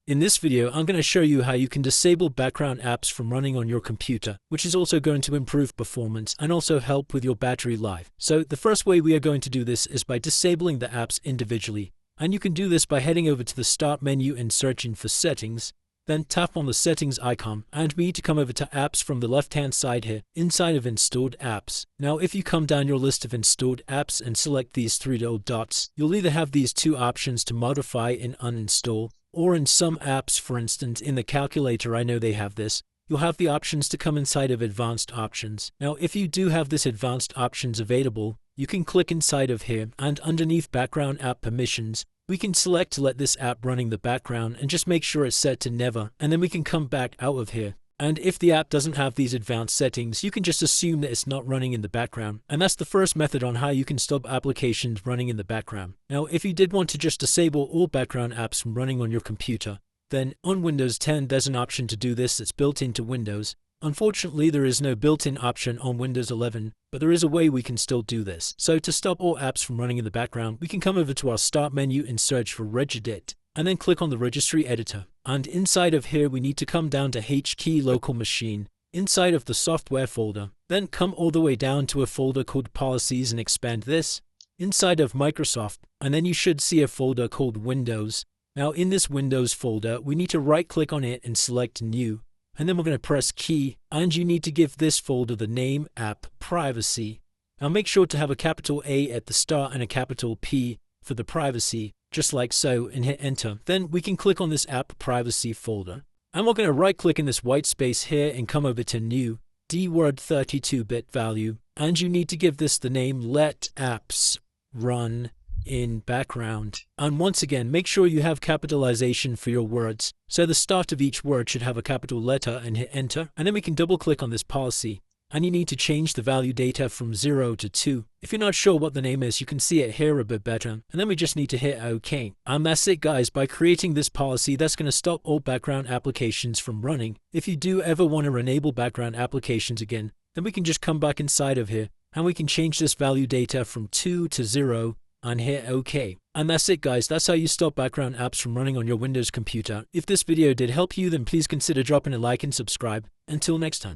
In this video, I'm going to show you how you can disable background apps from running on your computer, which is also going to improve performance and also help with your battery life. So the first way we are going to do this is by disabling the apps individually. And you can do this by heading over to the Start menu and searching for Settings. Then tap on the Settings icon, and we need to come over to Apps from the left-hand side here, inside of Installed Apps. Now, if you come down your list of installed apps and select these three little dots, you'll either have these two options to modify and uninstall, or in some apps, for instance, in the calculator, I know they have this, you'll have the options to come inside of Advanced Options. Now, if you do have this Advanced Options available, you can click inside of here, and underneath Background App Permissions, we can select to let this app run in the background and just make sure it's set to never, and then we can come back out of here. And if the app doesn't have these advanced settings, you can just assume that it's not running in the background. And that's the first method on how you can stop applications running in the background. Now, if you did want to just disable all background apps from running on your computer, then on Windows 10 there's an option to do this that's built into Windows. Unfortunately, there is no built-in option on Windows 11, but there is a way we can still do this. So to stop all apps from running in the background, we can come over to our Start menu and search for Regedit, and then click on the Registry Editor. And inside of here, we need to come down to HKey Local Machine, inside of the Software folder. Then come all the way down to a folder called Policies and expand this, inside of Microsoft, and then you should see a folder called Windows. Now in this Windows folder, we need to right-click on it and select New. And then we're going to press Key, and you need to give this folder the name App Privacy. Now make sure to have a capital A at the start and a capital P for the privacy, just like so, and hit Enter. Then we can click on this App Privacy folder. And we're going to right-click in this white space here and come over to New, DWORD 32-bit value, and you need to give this the name Let Apps Run in Background. And once again, make sure you have capitalization for your words. So the start of each word should have a capital letter, and hit Enter. And then we can double click on this policy. And you need to change the value data from 0 to 2. If you're not sure what the name is, you can see it here a bit better. And then we just need to hit OK. And that's it, guys. By creating this policy, that's going to stop all background applications from running. If you do ever want to enable background applications again, then we can just come back inside of here, and we can change this value data from 2 to 0. And hit OK. And that's it, guys. That's how you stop background apps from running on your Windows computer. If this video did help you, then please consider dropping a like and subscribe. Until next time.